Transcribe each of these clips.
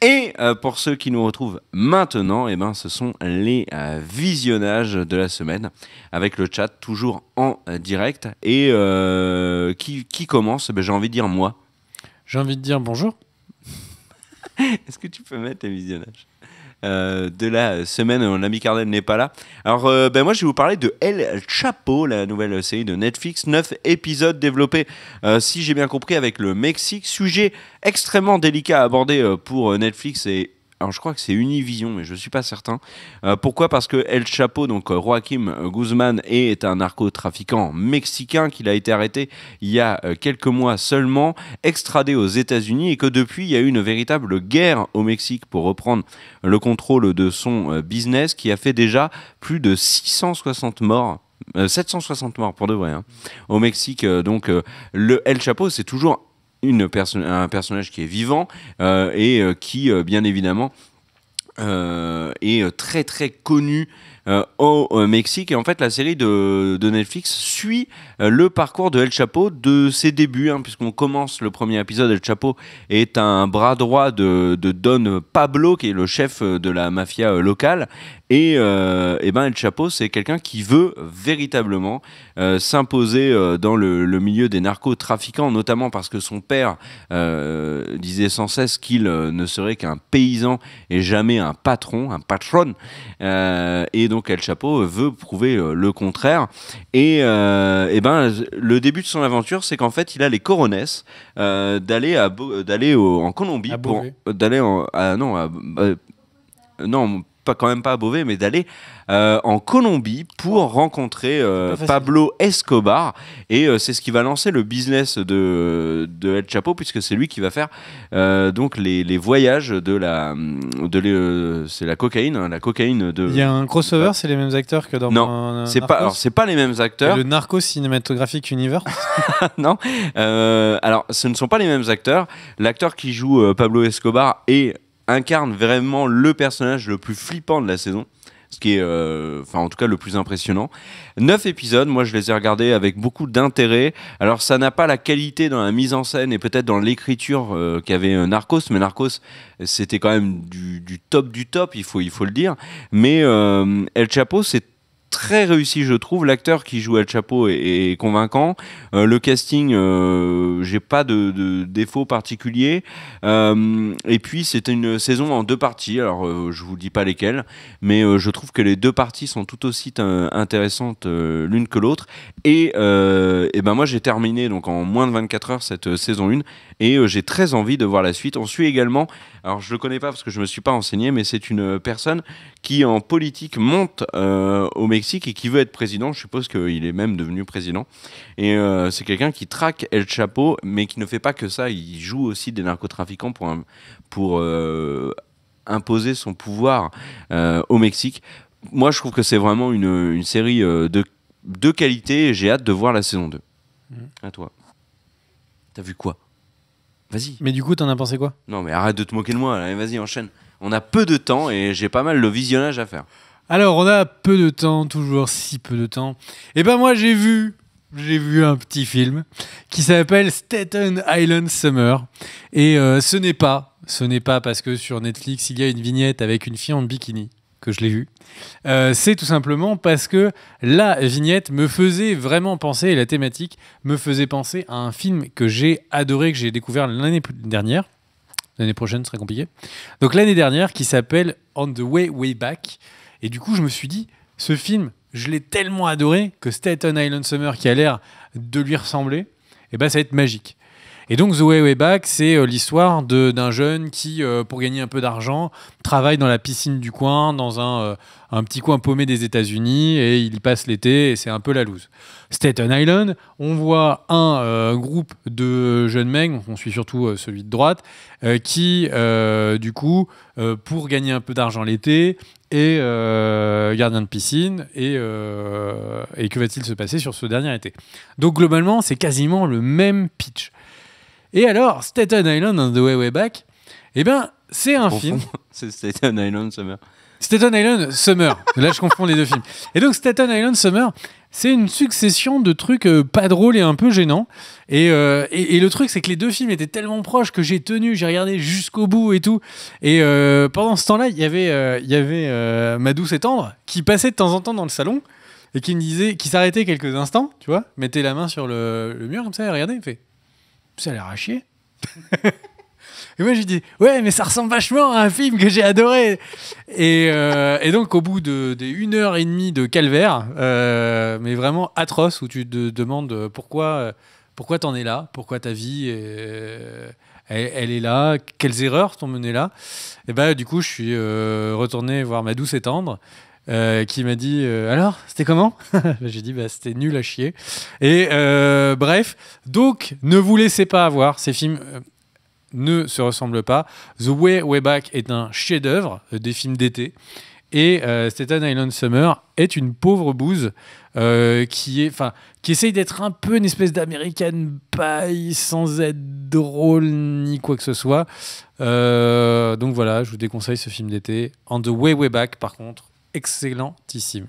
Et pour ceux qui nous retrouvent maintenant, eh ben, ce sont les visionnages de la semaine avec le chat toujours en direct. Et qui commence? J'ai envie de dire moi. J'ai envie de dire bonjour. Est-ce que tu peux mettre les visionnages de la semaine où l'ami Cardel n'est pas là? Alors, moi, je vais vous parler de El Chapo, la nouvelle série de Netflix. 9 épisodes développés, si j'ai bien compris, avec le Mexique. Sujet extrêmement délicat à aborder pour Netflix et... Alors, je crois que c'est Univision, mais je ne suis pas certain. Pourquoi? Parce que El Chapo, donc Joaquim Guzman, est un narcotrafiquant mexicain qu'il a été arrêté il y a quelques mois seulement, extradé aux États-Unis, et que depuis, il y a eu une véritable guerre au Mexique pour reprendre le contrôle de son business, qui a fait déjà plus de 660 morts. 760 morts pour de vrai au Mexique. Le El Chapo, c'est toujours un personnage qui est vivant et qui, bien évidemment, est très très connu au Mexique. Et en fait, la série de Netflix suit le parcours de El Chapo de ses débuts, puisqu'on commence le premier épisode. El Chapo est un bras droit de Don Pablo, qui est le chef de la mafia locale. Et El Chapo, c'est quelqu'un qui veut véritablement s'imposer dans le milieu des narcotrafiquants, notamment parce que son père disait sans cesse qu'il ne serait qu'un paysan et jamais un patron. Et donc El Chapo veut prouver le contraire. Et le début de son aventure, c'est qu'en fait, il a les corones d'aller en Colombie quand même pas à Beauvais, mais d'aller en Colombie pour rencontrer Pablo Escobar. Et c'est ce qui va lancer le business de El Chapo, puisque c'est lui qui va faire donc les voyages c'est la cocaïne. La cocaïne de... Il y a un crossover, c'est les mêmes acteurs que dans Non, c'est pas les mêmes acteurs. Et le Narcos Cinematographic Universe. Non, alors ce ne sont pas les mêmes acteurs. L'acteur qui joue Pablo Escobar incarne vraiment le personnage le plus flippant de la saison, ce qui est en tout cas le plus impressionnant. 9 épisodes, moi je les ai regardés avec beaucoup d'intérêt. Alors ça n'a pas la qualité dans la mise en scène et peut-être dans l'écriture qu'avait Narcos, mais Narcos c'était quand même du top du top, il faut le dire. Mais El Chapo, c'est très réussi, je trouve. L'acteur qui joue El Chapo est convaincant. Le casting, j'ai pas de défaut particulier. Et puis, c'est une saison en 2 parties. Alors, je vous dis pas lesquelles, mais je trouve que les 2 parties sont tout aussi intéressantes l'une que l'autre. Et moi, j'ai terminé donc en moins de 24 heures cette saison 1 et j'ai très envie de voir la suite. On suit également, alors je le connais pas parce que je me suis pas renseigné, mais c'est une personne qui en politique monte au Mexique et qui veut être président. Je suppose qu'il est même devenu président. Et c'est quelqu'un qui traque El Chapo, mais qui ne fait pas que ça. Il joue aussi des narcotrafiquants pour imposer son pouvoir au Mexique. Moi, je trouve que c'est vraiment une série de qualité et j'ai hâte de voir la saison 2. À toi. T'as vu quoi? Vas-y. Mais du coup, t'en as pensé quoi? Non, mais arrête de te moquer de moi. Allez, vas-y, enchaîne. On a peu de temps et j'ai pas mal de visionnage à faire. Alors, on a peu de temps, toujours si peu de temps. Et ben moi, j'ai vu un petit film qui s'appelle Staten Island Summer. Et ce n'est pas parce que sur Netflix, il y a une vignette avec une fille en bikini que je l'ai vue. C'est tout simplement parce que la vignette me faisait vraiment penser, et la thématique me faisait penser à un film que j'ai adoré, que j'ai découvert l'année dernière. L'année prochaine, ce serait compliqué. Donc l'année dernière, qui s'appelle On the Way Back. Et du coup, je me suis dit, ce film, je l'ai tellement adoré que Staten Island Summer, qui a l'air de lui ressembler, ça va être magique. Et donc, The Way Back, c'est l'histoire d'un jeune qui, pour gagner un peu d'argent, travaille dans la piscine du coin, dans un petit coin paumé des États-Unis, et il passe l'été, et c'est un peu la loose. Staten Island, on voit un groupe de jeunes mecs, donc on suit surtout celui de droite, qui, du coup, pour gagner un peu d'argent l'été, est gardien de piscine, et que va-t-il se passer sur ce dernier été? Donc, globalement, c'est quasiment le même pitch. Et alors, Staten Island on the Way Back, c'est un film. C'est Staten Island Summer. Staten Island Summer. Là, je confonds les deux films. Et donc, Staten Island Summer, c'est une succession de trucs pas drôles et un peu gênants. Et le truc, c'est que les deux films étaient tellement proches que j'ai regardé jusqu'au bout et tout. Et pendant ce temps-là, il y avait Ma douce et tendre qui passait de temps en temps dans le salon et qui me disait, qui s'arrêtait quelques instants, tu vois, mettait la main sur le mur comme ça, et regardait, il fait ça a l'air à chier. Et moi j'ai dit ouais, mais ça ressemble vachement à un film que j'ai adoré. Et donc au bout de 1h30 de calvaire, mais vraiment atroce, où tu te demandes pourquoi t'en es là, pourquoi ta vie elle est là, quelles erreurs t'ont mené là. Et bah du coup je suis retourné voir Ma douce et tendre. Qui m'a dit alors c'était comment. J'ai dit bah c'était nul à chier. Et bref, donc ne vous laissez pas avoir, ces films ne se ressemblent pas. The Way Way Back est un chef-d'œuvre des films d'été, et Staten Island Summer est une pauvre bouse qui essaye d'être un peu une espèce d'American Pie sans être drôle ni quoi que ce soit. Donc voilà, je vous déconseille ce film d'été. And The Way Way Back, par contre, excellentissime.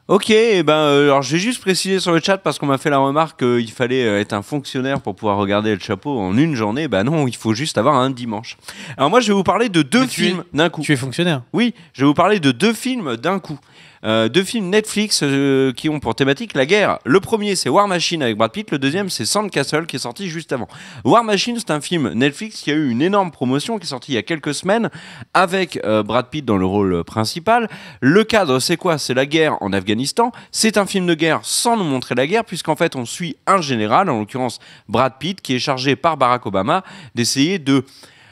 Ok, alors je vais juste préciser sur le chat parce qu'on m'a fait la remarque qu'il fallait être un fonctionnaire pour pouvoir regarder El Chapo en une journée. Bah non, il faut juste avoir un dimanche. Alors moi je vais vous parler de deux films d'un coup. Tu es fonctionnaire? Oui, je vais vous parler de deux films d'un coup. Deux films Netflix qui ont pour thématique la guerre. Le premier c'est War Machine avec Brad Pitt, le deuxième c'est Sandcastle qui est sorti juste avant. War Machine c'est un film Netflix qui a eu une énorme promotion, qui est sorti il y a quelques semaines avec Brad Pitt dans le rôle principal. Le cadre c'est quoi? C'est la guerre en Afghanistan. C'est un film de guerre sans nous montrer la guerre, puisqu'en fait on suit un général, en l'occurrence Brad Pitt, qui est chargé par Barack Obama d'essayer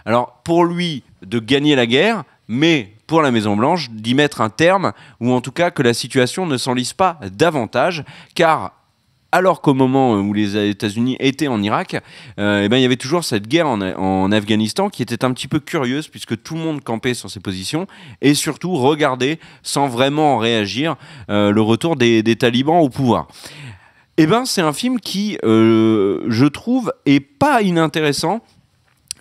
alors pour lui de gagner la guerre, mais pour la Maison-Blanche, d'y mettre un terme, ou en tout cas que la situation ne s'enlise pas davantage, car alors qu'au moment où les États-Unis étaient en Irak, il y avait toujours cette guerre en Afghanistan qui était un petit peu curieuse, puisque tout le monde campait sur ses positions, et surtout regardait, sans vraiment réagir, le retour des talibans au pouvoir. C'est un film qui, je trouve, est pas inintéressant,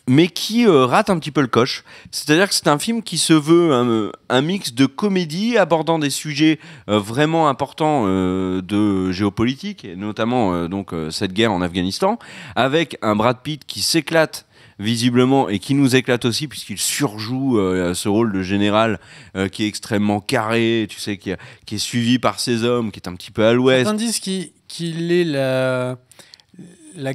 mais qui rate un petit peu le coche. C'est-à-dire que c'est un film qui se veut un mix de comédie abordant des sujets vraiment importants de géopolitique, et notamment cette guerre en Afghanistan, avec un Brad Pitt qui s'éclate visiblement et qui nous éclate aussi, puisqu'il surjoue ce rôle de général qui est extrêmement carré, tu sais, qui est suivi par ses hommes, qui est un petit peu à l'ouest. Certains disent qu'il est la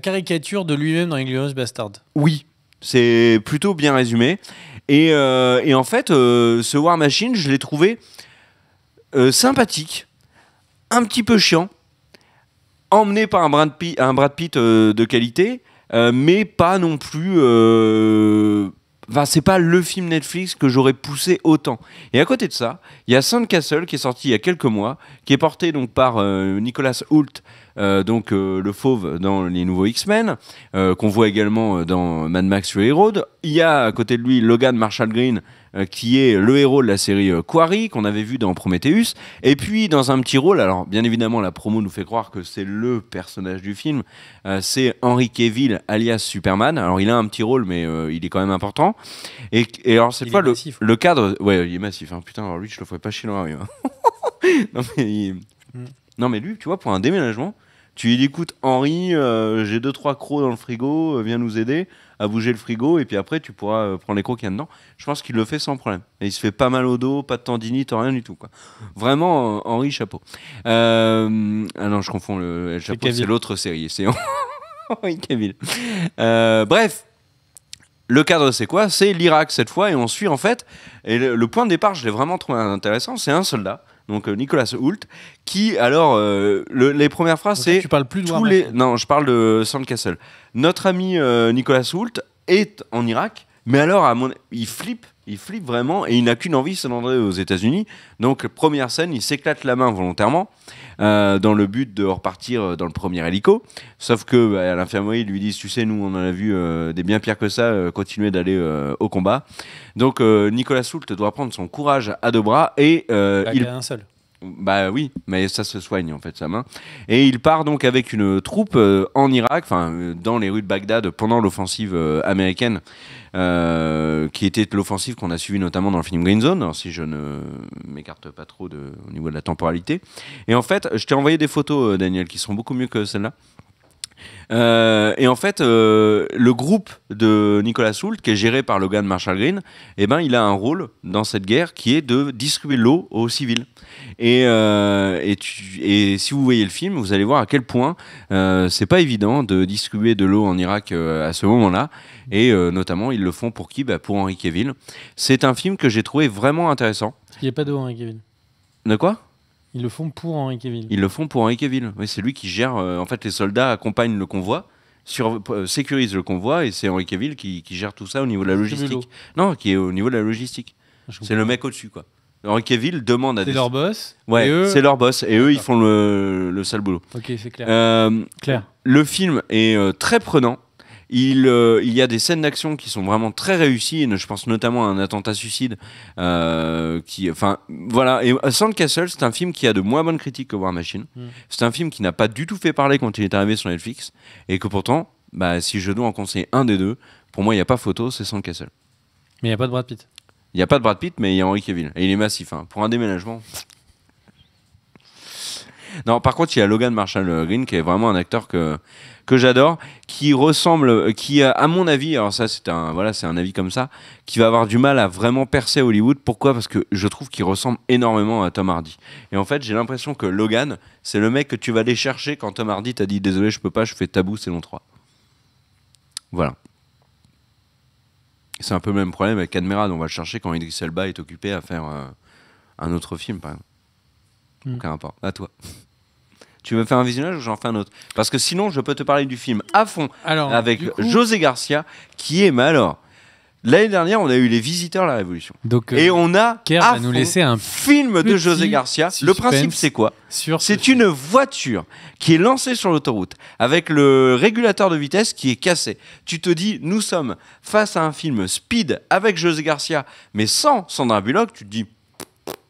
caricature de lui-même dans Inglourious Basterds. Oui. C'est plutôt bien résumé. Et en fait, ce War Machine, je l'ai trouvé sympathique, un petit peu chiant, emmené par un Brad Pitt de qualité, mais pas non plus... c'est pas le film Netflix que j'aurais poussé autant. Et à côté de ça, il y a Sandcastle qui est sorti il y a quelques mois, qui est porté donc par Nicholas Hoult, le fauve dans les nouveaux X-Men, qu'on voit également dans Mad Max Fury Road. Il y a à côté de lui Logan Marshall Green, qui est le héros de la série Quarry, qu'on avait vu dans Prometheus. Et puis dans un petit rôle, alors bien évidemment la promo nous fait croire que c'est le personnage du film, c'est Henry Cavill alias Superman. Alors il a un petit rôle, mais il est quand même important. Et alors cette fois le cadre, ouais, il est massif, hein. Putain, alors lui je le ferais pas chier dans la rue, hein. Non mais lui, tu vois, pour un déménagement, tu lui dis écoute Henri, j'ai 2-3 crocs dans le frigo, viens nous aider à bouger le frigo, et puis après tu pourras prendre les crocs qu'il y a dedans. Je pense qu'il le fait sans problème. Et il se fait pas mal au dos, pas de tendinite, rien du tout, quoi. Vraiment, Henri, chapeau. Ah non, je confonds le chapeau, c'est l'autre série, c'est Henri Cavill. Bref. Le cadre, c'est quoi? C'est l'Irak cette fois, et on suit en fait. Et le point de départ, je l'ai vraiment trouvé intéressant. C'est un soldat, donc Nicholas Hoult, qui alors les premières phrases, donc, c'est. Tu parles plus de Non, je parle de Sandcastle. Notre ami Nicholas Hoult est en Irak, mais alors il flippe vraiment, et il n'a qu'une envie, c'est d'entrer aux États-Unis. Donc première scène, il s'éclate la main volontairement. Dans le but de repartir dans le premier hélico, sauf que à l'infirmerie ils lui disent tu sais, nous on en a vu des bien pires que ça, continuer d'aller au combat. Donc Nicolas Hoult doit prendre son courage à deux bras, et il y a un seul. Bah oui, mais ça se soigne en fait sa main. Et il part donc avec une troupe en Irak, dans les rues de Bagdad pendant l'offensive américaine, qui était l'offensive qu'on a suivie notamment dans le film Green Zone, alors, si je ne m'écarte pas trop au niveau de la temporalité. Et en fait, je t'ai envoyé des photos, Daniel, qui sont beaucoup mieux que celles-là. Et en fait, le groupe de Nicolas Soult, qui est géré par Logan Marshall Green, eh ben, il a un rôle dans cette guerre qui est de distribuer l'eau aux civils. Et si vous voyez le film, vous allez voir à quel point c'est pas évident de distribuer de l'eau en Irak à ce moment-là. Et notamment, ils le font pour qui ? Pour Henry Cavill. C'est un film que j'ai trouvé vraiment intéressant. Il n'y a pas d'eau, Henry Cavill. De quoi ? Ils le font pour Henry Cavill. Ils le font pour Henry Cavill. Oui, c'est lui qui gère. En fait, les soldats accompagnent le convoi, sécurisent le convoi, et c'est Henry Cavill qui gère tout ça au niveau de la logistique. Non, qui est au niveau de la logistique. C'est le mec au-dessus, quoi. Henry Cavill demande à C'est leur boss. Ouais, et eux... c'est leur boss. Et eux, ils font le sale boulot. Ok, c'est clair. Clair. Le film est très prenant. Il y a des scènes d'action qui sont vraiment très réussies. Je pense notamment à un attentat suicide. Voilà. Et Sandcastle, c'est un film qui a de moins bonnes critiques que War Machine. C'est un film qui n'a pas du tout fait parler quand il est arrivé sur Netflix. Et que pourtant, si je dois en conseiller un des deux, pour moi, il n'y a pas photo, c'est Sandcastle. Mais il n'y a pas de Brad Pitt. Il n'y a pas de Brad Pitt, mais il y a Henry Cavill. Et il est massif. Pour un déménagement. Non, par contre, il y a Logan Marshall Green, qui est vraiment un acteur que j'adore, qui ressemble, qui à mon avis, alors ça c'est un avis comme ça, qui va avoir du mal à vraiment percer à Hollywood. Pourquoi ? Parce que je trouve qu'il ressemble énormément à Tom Hardy. Et en fait, j'ai l'impression que Logan, c'est le mec que tu vas aller chercher quand Tom Hardy t'a dit désolé, je peux pas, je fais Tabou saison 3. Voilà. C'est un peu le même problème avec Admirad, on va le chercher quand Idris Elba est occupé à faire un autre film, par exemple. Aucun rapport. À toi. Tu veux faire un visionnage ou j'en fais un autre ? Parce que sinon, je peux te parler du film à fond avec José Garcia, qui est, l'année dernière, on a eu Les Visiteurs de la Révolution. Donc, et on a Kerr va nous laisser un film de José Garcia. Le principe, c'est quoi ? C'est une voiture qui est lancée sur l'autoroute avec le régulateur de vitesse qui est cassé. Tu te dis, nous sommes face à un film speed avec José Garcia, mais sans Sandra Bullock. Tu te dis,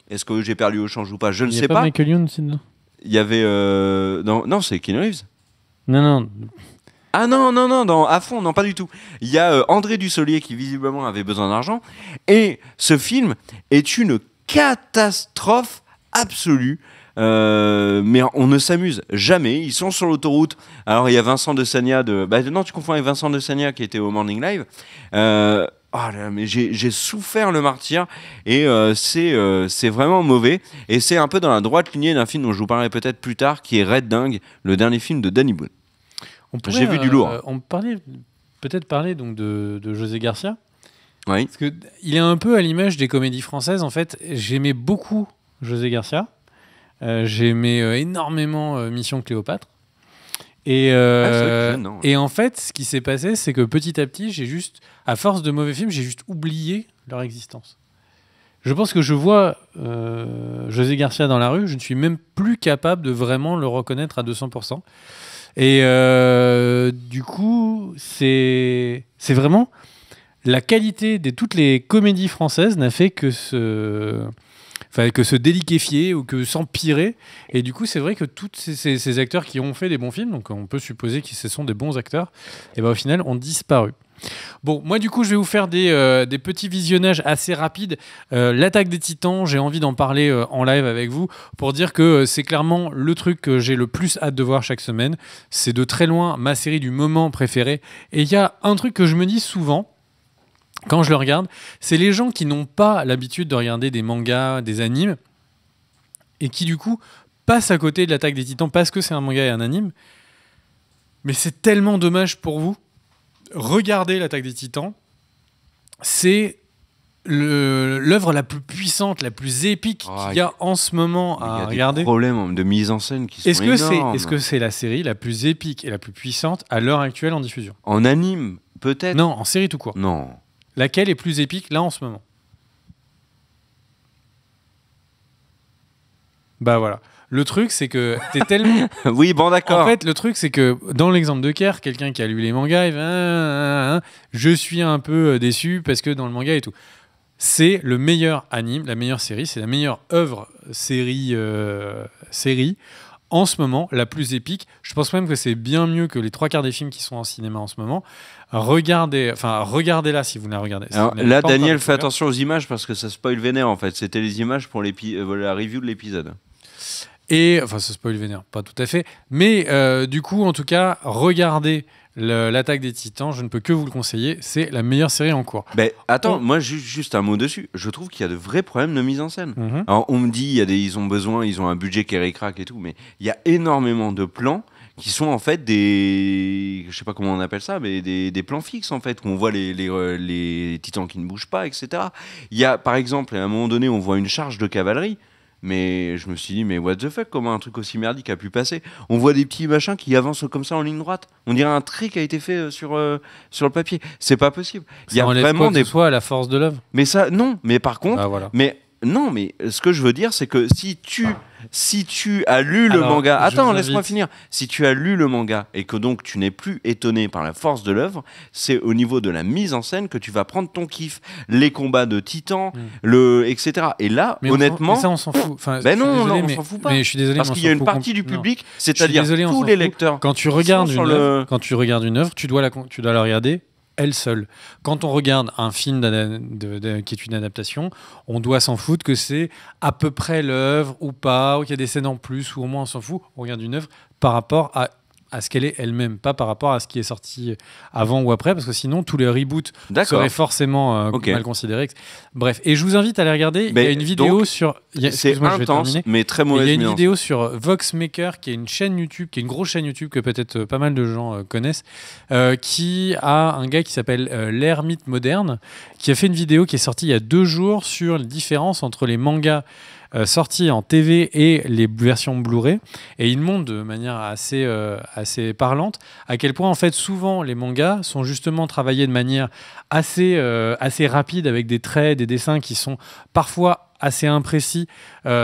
est-ce que j'ai perdu au change ou pas ? Je ne sais pas. Il n'y a pas Michael Youn, sinon. Il y avait... Non, c'est Keanu Reeves. Non. Ah non, à fond, non, pas du tout. Il y a André Dussolier qui visiblement avait besoin d'argent. Et ce film est une catastrophe absolue. Mais on ne s'amuse jamais. Ils sont sur l'autoroute. Alors il y a Vincent de Sagna non, tu confonds avec Vincent de Sagna qui était au Morning Live. Mais j'ai souffert le martyre et c'est vraiment mauvais et c'est un peu dans la droite lignée d'un film dont je vous parlerai peut-être plus tard qui est Red Dingue, le dernier film de Danny Boone. J'ai vu du lourd. On peut-être parler donc de José Garcia. Oui. Parce que il est un peu à l'image des comédies françaises. En fait, j'aimais beaucoup José Garcia. J'aimais énormément Mission Cléopâtre. Et en fait, ce qui s'est passé, c'est que petit à petit, à force de mauvais films, j'ai juste oublié leur existence. Je pense que je vois José Garcia dans la rue, je ne suis même plus capable de vraiment le reconnaître à 200%. Et du coup, c'est vraiment la qualité de toutes les comédies françaises n'a fait que se déliquéfier ou que s'empirer. Et du coup, c'est vrai que tous ces acteurs qui ont fait des bons films, donc on peut supposer que ce sont des bons acteurs, et au final, ont disparu. Bon, moi du coup, je vais vous faire des petits visionnages assez rapides. L'Attaque des Titans, j'ai envie d'en parler en live avec vous pour dire que c'est clairement le truc que j'ai le plus hâte de voir chaque semaine. C'est de très loin ma série du moment préférée. Et il y a un truc que je me dis souvent quand je le regarde, c'est les gens qui n'ont pas l'habitude de regarder des mangas, des animes, et qui du coup passent à côté de l'Attaque des Titans parce que c'est un manga et un anime. Mais c'est tellement dommage pour vous. Regardez l'Attaque des Titans. C'est l'œuvre la plus puissante, la plus épique qu'il y a en ce moment à regarder. Il y a des problèmes de mise en scène qui sont énormes. Est-ce que c'est la série la plus épique et la plus puissante à l'heure actuelle en diffusion ? En anime, peut-être ? Non, en série tout court. Non. Laquelle est plus épique là en ce moment ? Bah voilà. Le truc, c'est que t'es tellement... Oui, bon, d'accord. En fait, le truc, c'est que dans l'exemple de Kerr, quelqu'un qui a lu les mangas, il va... Je suis un peu déçu parce que dans le manga et tout. c'est le meilleur anime, la meilleure série, c'est la meilleure œuvre série en ce moment, la plus épique. Je pense même que c'est bien mieux que les 3/4 des films qui sont en cinéma en ce moment. Regardez-la si vous la regardez. Si Alors, vous l'avez là, pas encore Daniel, fais découvert. attention aux images parce que ça spoil vénère en fait. C'était les images pour la review de l'épisode. Et, enfin, ça spoil vénère, pas tout à fait. Mais du coup, en tout cas, regardez l'Attaque des Titans. Je ne peux que vous le conseiller. C'est la meilleure série en cours. Ben, attends, Oh. moi, juste un mot dessus. Je trouve qu'il y a de vrais problèmes de mise en scène. Mhm. Alors, on me dit, ils ont un budget qui est ric-rac et tout, mais il y a énormément de plans qui sont en fait je sais pas comment on appelle ça, mais des plans fixes en fait, où on voit les titans qui ne bougent pas, etc. Il y a, par exemple, à un moment donné, on voit une charge de cavalerie. Mais je me suis dit, mais what the fuck, comment un truc aussi merdique a pu passer? On voit des petits machins qui avancent comme ça en ligne droite. On dirait un trait qui a été fait sur le papier. C'est pas possible. Il y Ça a enlève vraiment quoi que ce soit à la force de l'œuvre. Mais ça, non. Mais par contre, Ah, voilà. mais non, mais ce que je veux dire, c'est que si tu as lu le Alors, manga, je attends, vous laisse-moi invite. finir. Si tu as lu le manga et que donc tu n'es plus étonné par la force de l'œuvre, c'est au niveau de la mise en scène que tu vas prendre ton kiff. Les combats de titans, etc. Et là, Mais honnêtement, ça, on s'en fout. Enfin, ben je suis non, désolé, on mais- s'en fout pas. Mais je suis désolé, parce mais on qu'il y a s'en une fout partie du non. public, Je suis c'est-à-dire désolé, on tous s'en les fout. lecteurs. Quand tu qui regardes sont une sur œuvre, quand tu regardes une œuvre, tu dois la regarder elle seule. Quand on regarde un film qui est une adaptation, on doit s'en foutre que c'est à peu près l'œuvre ou pas, ou qu'il y a des scènes en plus, ou au moins on s'en fout. On regarde une œuvre par rapport à ce qu'elle est elle-même, pas par rapport à ce qui est sorti avant ou après, parce que sinon tous les reboots D'accord. seraient forcément Ok. mal considérés. Bref, et je vous invite à aller regarder. Il y a Mais une vidéo donc, sur. C'est Excuse-moi, je vais intense, terminer. mais très Mais il mauvaise y a une mise en vidéo sur Voxmaker, qui est une chaîne YouTube, qui est une grosse chaîne YouTube que peut-être pas mal de gens connaissent, qui a un gars qui s'appelle l'Ermite Moderne, qui a fait une vidéo qui est sortie il y a 2 jours sur les différences entre les mangas sortis en TV et les versions Blu-ray. Et il montre de manière assez parlante à quel point, en fait, souvent, les mangas sont justement travaillés de manière assez rapide, avec des traits, des dessins qui sont parfois assez imprécis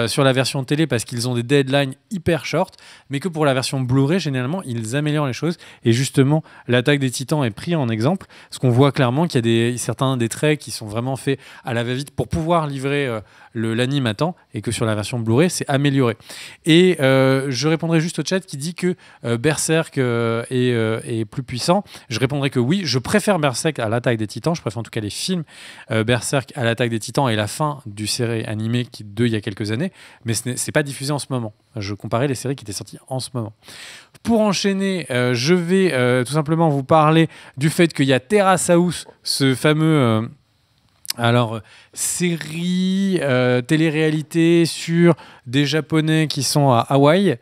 sur la version télé parce qu'ils ont des deadlines hyper short, mais que pour la version Blu-ray, généralement, ils améliorent les choses. Et justement, l'Attaque des Titans est pris en exemple, parce qu'on voit clairement qu'il y a certains des traits qui sont vraiment faits à la va-vite pour pouvoir livrer l'anime à temps, et que sur la version Blu-ray, c'est amélioré. Et je répondrai juste au chat qui dit que Berserk est plus puissant. Je répondrai que oui, je préfère Berserk à l'Attaque des Titans, je préfère en tout cas les films Berserk à l'Attaque des Titans et la fin du série animée il y a quelques années, mais c'est pas diffusé en ce moment. Je comparais les séries qui étaient sorties en ce moment. Pour enchaîner, je vais tout simplement vous parler du fait qu'il y a Terrace House, ce fameux série télé-réalité sur des Japonais qui sont à Hawaï,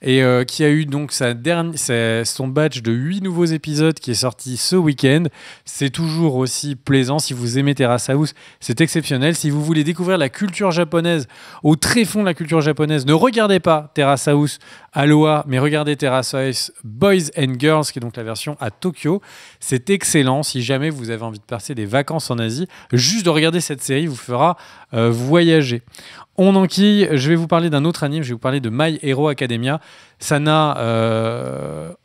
et qui a eu donc son batch de 8 nouveaux épisodes qui est sorti ce week-end. C'est toujours aussi plaisant. Si vous aimez Terrace House, c'est exceptionnel. Si vous voulez découvrir la culture japonaise, au tréfonds de la culture japonaise, ne regardez pas Terrace House Aloha, mais regardez Terrace House Boys and Girls, qui est donc la version à Tokyo. C'est excellent. Si jamais vous avez envie de passer des vacances en Asie, juste de regarder cette série vous fera voyager. On enquille, je vais vous parler d'un autre anime, je vais vous parler de My Hero Academia. Ça n'a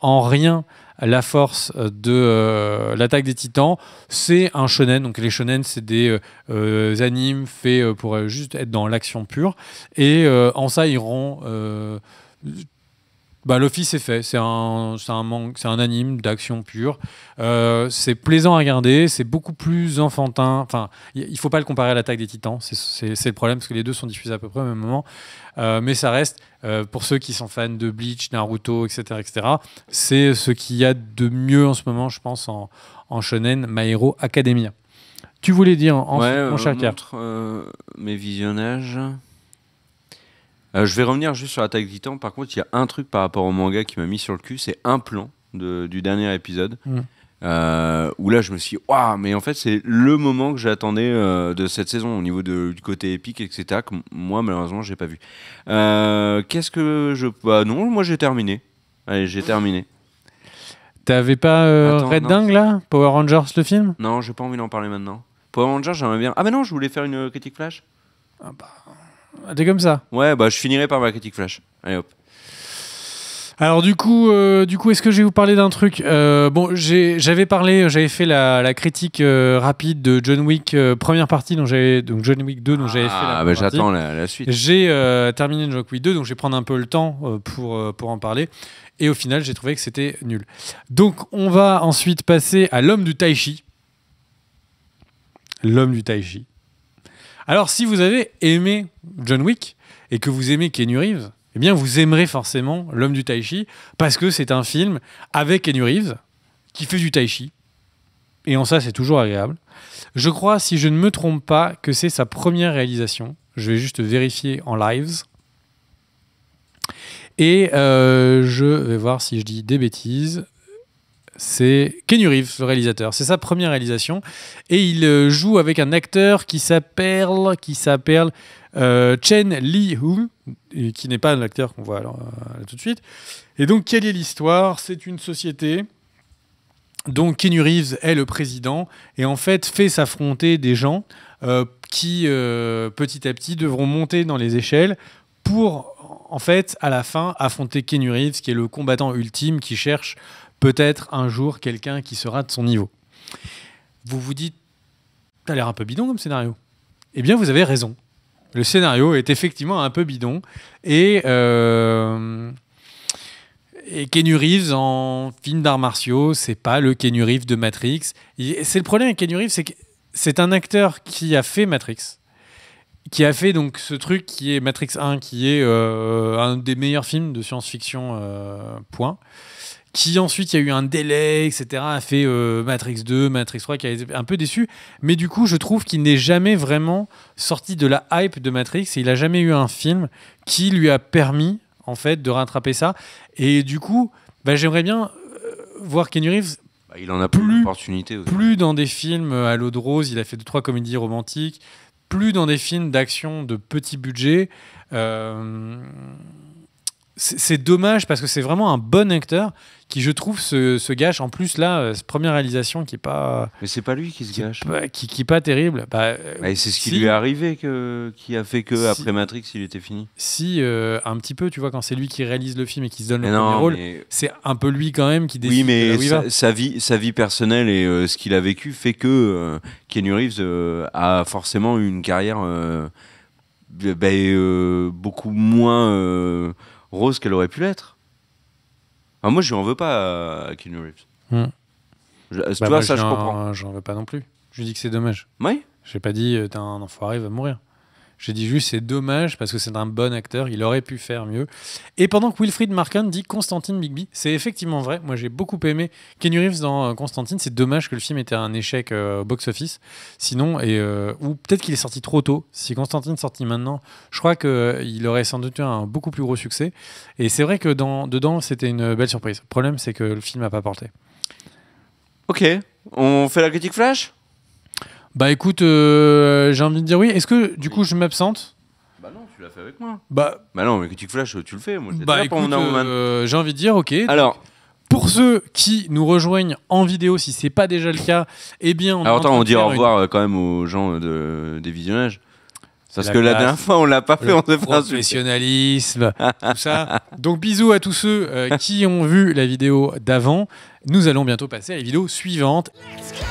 en rien la force de l'Attaque des Titans. C'est un shonen, donc les shonen, c'est des animes faits pour juste être dans l'action pure. Et en ça, ils rend... l'office est fait, c'est un anime d'action pure. C'est plaisant à regarder, c'est beaucoup plus enfantin. Enfin, il faut pas le comparer à l'Attaque des Titans, c'est le problème, parce que les deux sont diffusés à peu près au même moment. Mais ça reste, pour ceux qui sont fans de Bleach, Naruto, etc., c'est ce qu'il y a de mieux en ce moment, je pense, en shonen, My Hero Academia. Tu voulais dire, mon cher Pierre? Mes visionnages. Je vais revenir juste sur l'Attaque des Titans. Par contre, il y a un truc par rapport au manga qui m'a mis sur le cul, c'est un plan du dernier épisode. Où là je me suis dit, waouh, mais en fait c'est le moment que j'attendais de cette saison au niveau du côté épique, etc., que moi malheureusement j'ai pas vu. Qu'est-ce que non, moi j'ai terminé. Allez, j'ai terminé. T'avais pas Attends, Red non. Dingue là, Power Rangers le film? Non, j'ai pas envie d'en parler maintenant. Power Rangers, j'aimerais bien. Ah mais non, je voulais faire une critique flash. T'es comme ça. Ouais, je finirai par ma critique flash. Allez hop. Alors du coup, est-ce que je vais vous parler d'un truc bon, j'avais fait la critique rapide de John Wick première partie, donc John Wick 2, dont j'avais fait la première partie. J'attends la suite. J'ai terminé John Wick 2, donc je vais prendre un peu le temps pour en parler. Et au final, j'ai trouvé que c'était nul. Donc, on va ensuite passer à l'homme du tai chi. L'homme du tai chi. Alors, si vous avez aimé John Wick et que vous aimez Keanu Reeves, eh bien, vous aimerez forcément l'homme du tai chi parce que c'est un film avec Keanu Reeves qui fait du tai chi. Et en ça, c'est toujours agréable. Je crois, si je ne me trompe pas, que c'est sa première réalisation. Je vais juste vérifier en lives. Et je vais voir si je dis des bêtises. C'est Keanu Reeves, le réalisateur. C'est sa première réalisation. Et il joue avec un acteur qui s'appelle Chen Li-hu, qui n'est pas un acteur qu'on voit tout de suite. Et donc, quelle est l'histoire ? C'est une société dont Keanu Reeves est le président et en fait fait s'affronter des gens qui, petit à petit, devront monter dans les échelles pour, en fait, à la fin, affronter Keanu Reeves, qui est le combattant ultime qui cherche peut-être un jour quelqu'un qui sera de son niveau. Vous vous dites, t'as l'air un peu bidon comme scénario. Eh bien, vous avez raison. Le scénario est effectivement un peu bidon. Et Keanu Reeves en film d'arts martiaux, c'est pas le Keanu Reeves de Matrix. C'est le problème avec Keanu Reeves, c'est que c'est un acteur qui a fait Matrix, qui a fait donc ce truc qui est Matrix 1, qui est un des meilleurs films de science-fiction, point. Qui ensuite, il y a eu un délai, etc., a fait Matrix 2, Matrix 3, qui a été un peu déçu. Mais du coup, je trouve qu'il n'est jamais vraiment sorti de la hype de Matrix et il n'a jamais eu un film qui lui a permis, en fait, de rattraper ça. Et du coup, j'aimerais bien voir Keanu Reeves. Il en a plus d'opportunités aussi. Plus dans des films à l'eau de rose, il a fait 2-3 comédies romantiques, plus dans des films d'action de petit budget. C'est dommage parce que c'est vraiment un bon acteur qui, je trouve, se gâche. En plus, là, première réalisation qui est pas. Mais c'est pas lui qui se gâche. Qui est pas terrible. Et c'est ce qui lui est arrivé qui a fait que après Matrix, il était fini. Si, un petit peu, tu vois, quand c'est lui qui réalise le film et qui se donne le premier rôle, c'est un peu lui quand même qui décide. Oui, mais sa vie personnelle et ce qu'il a vécu fait que Keanu Reeves a forcément une carrière beaucoup moins rose qu'elle aurait pu l'être. Alors moi, je lui en veux pas à Keanu Reeves. Tu vois, ça, je comprends. J'en veux pas non plus. Je dis que c'est dommage. Oui. J'ai pas dit t'es un enfoiré, il va mourir. J'ai dit juste c'est dommage parce que c'est un bon acteur, il aurait pu faire mieux. Et pendant que Wilfried Marcon dit Constantine Bigby, c'est effectivement vrai. Moi j'ai beaucoup aimé Keanu Reeves dans Constantine. C'est dommage que le film était un échec au box-office. Sinon, ou peut-être qu'il est sorti trop tôt. Si Constantine sortit maintenant, je crois qu'il aurait sans doute eu un beaucoup plus gros succès. Et c'est vrai que dedans c'était une belle surprise. Le problème c'est que le film n'a pas porté. Ok, on fait la critique flash ? Écoute, j'ai envie de dire oui. Est-ce que du coup je m'absente ? Non, tu l'as fait avec moi. Non, mais critique flash, tu le fais. Moi, écoute, j'ai envie de dire ok. Alors, pour ceux qui nous rejoignent en vidéo, si c'est pas déjà le cas, eh bien on dit au revoir quand même aux gens des visionnages. Parce que la dernière fois, on l'a pas fait, on s'est fait professionnalisme, tout ça. Donc bisous à tous ceux qui ont vu la vidéo d'avant. Nous allons bientôt passer à la vidéo suivante. Let's go.